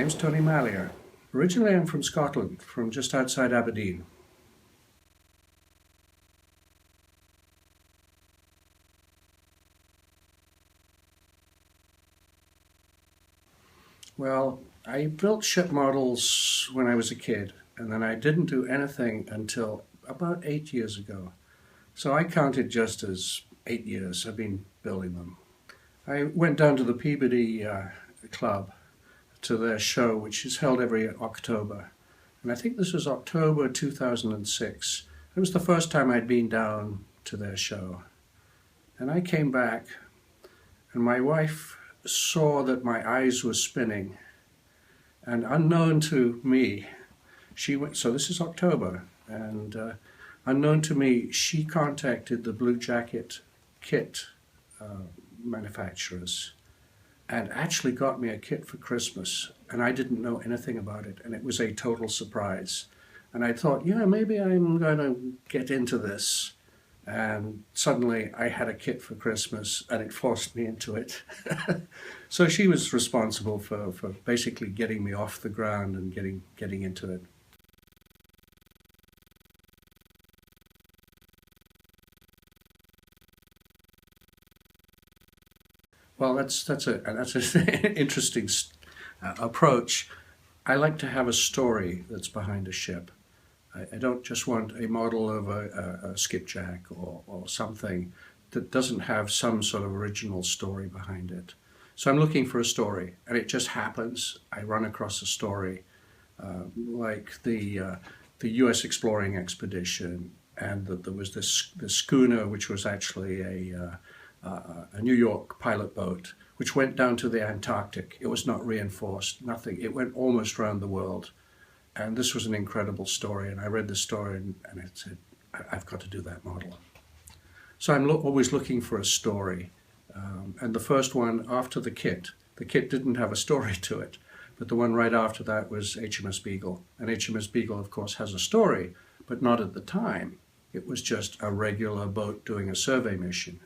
name's Tony Mallia. Originally I'm from Scotland, from just outside Aberdeen. Well, I built ship models when I was a kid, and then I didn't do anything until about 8 years ago. So I counted just as 8 years I've been building them. I went down to the Peabody Club to their show, which is held every October. And I think this was October 2006. It was the first time I'd been down to their show. And I came back, and my wife saw that my eyes were spinning. And unknown to me, she went, so this is October, and unknown to me, she contacted the Blue Jacket kit manufacturers and actually got me a kit for Christmas, and I didn't know anything about it, and it was a total surprise. And I thought, yeah, maybe I'm going to get into this. And suddenly I had a kit for Christmas, and it forced me into it. So she was responsible for basically getting me off the ground and getting into it. Well, that's an interesting approach. I like to have a story that's behind a ship. I don't just want a model of a skipjack or something that doesn't have some sort of original story behind it. So I'm looking for a story, and it just happens. I run across a story like the U.S. exploring expedition, and that there was this schooner which was actually a New York pilot boat, which went down to the Antarctic. It was not reinforced, nothing. It went almost around the world. And this was an incredible story. And I read the story and I said, I've got to do that model. So I'm always looking for a story. And the first one after the kit didn't have a story to it. But the one right after that was HMS Beagle. And HMS Beagle, of course, has a story, but not at the time. It was just a regular boat doing a survey mission.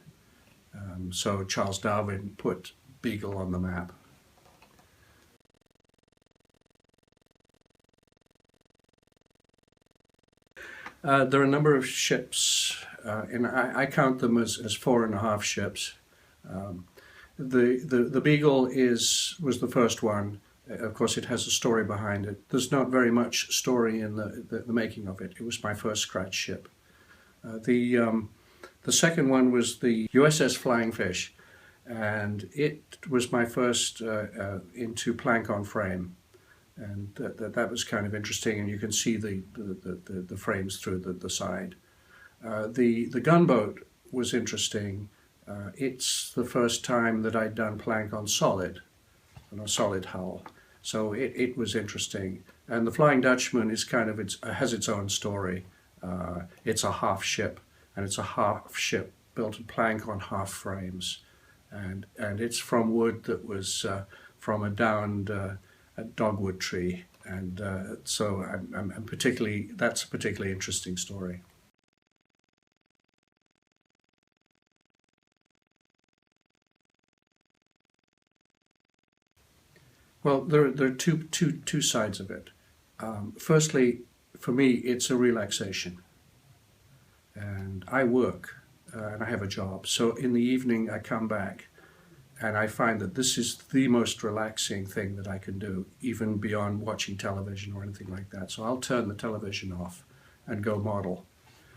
So Charles Darwin put Beagle on the map. There are a number of ships, and I count them as 4.5 ships. The Beagle was the first one. Of course, it has a story behind it. There's not very much story in the making of it. It was my first scratch ship. The second one was the USS Flying Fish, and it was my first into plank on frame. And that was kind of interesting, and you can see the frames through the side. The gunboat was interesting. It's the first time that I'd done plank on a solid hull. So it was interesting. And the Flying Dutchman is has its own story. It's a half ship, and it's a half ship built in plank on half frames. And it's from wood that was from a downed dogwood tree, and so that's a particularly interesting story. Well, there are two sides of it. Firstly, for me, it's a relaxation, and I work and I have a job. So in the evening, I come back. And I find that this is the most relaxing thing that I can do, even beyond watching television or anything like that. So I'll turn the television off and go model.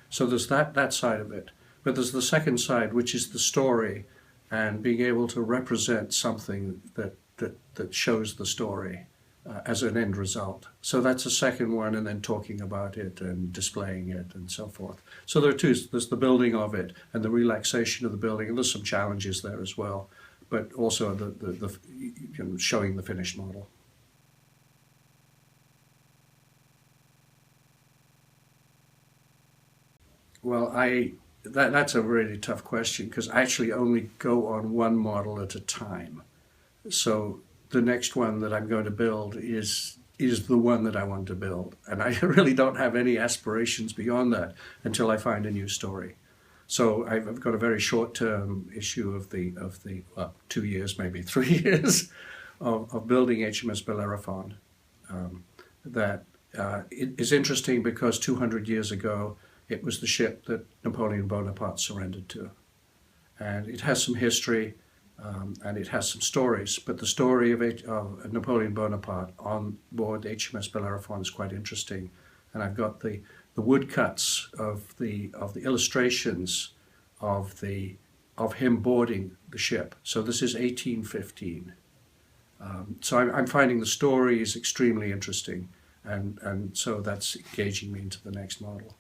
So there's that side of it. But there's the second side, which is the story and being able to represent something that shows the story as an end result. So that's the second one, and then talking about it and displaying it and so forth. So there are two. There's the building of it and the relaxation of the building, and there's some challenges there as well. But also the showing the finished model. Well, that's a really tough question, because I actually only go on one model at a time. So the next one that I'm going to build is the one that I want to build, and I really don't have any aspirations beyond that until I find a new story. So I've got a very short-term issue of the 2 years, maybe 3 years, of building HMS Bellerophon that it is interesting because 200 years ago it was the ship that Napoleon Bonaparte surrendered to. And it has some history and it has some stories, but the story of Napoleon Bonaparte on board HMS Bellerophon is quite interesting. And I've got the woodcuts of the illustrations of him boarding the ship. So this is 1815. So I'm finding the story is extremely interesting, and so that's engaging me into the next model.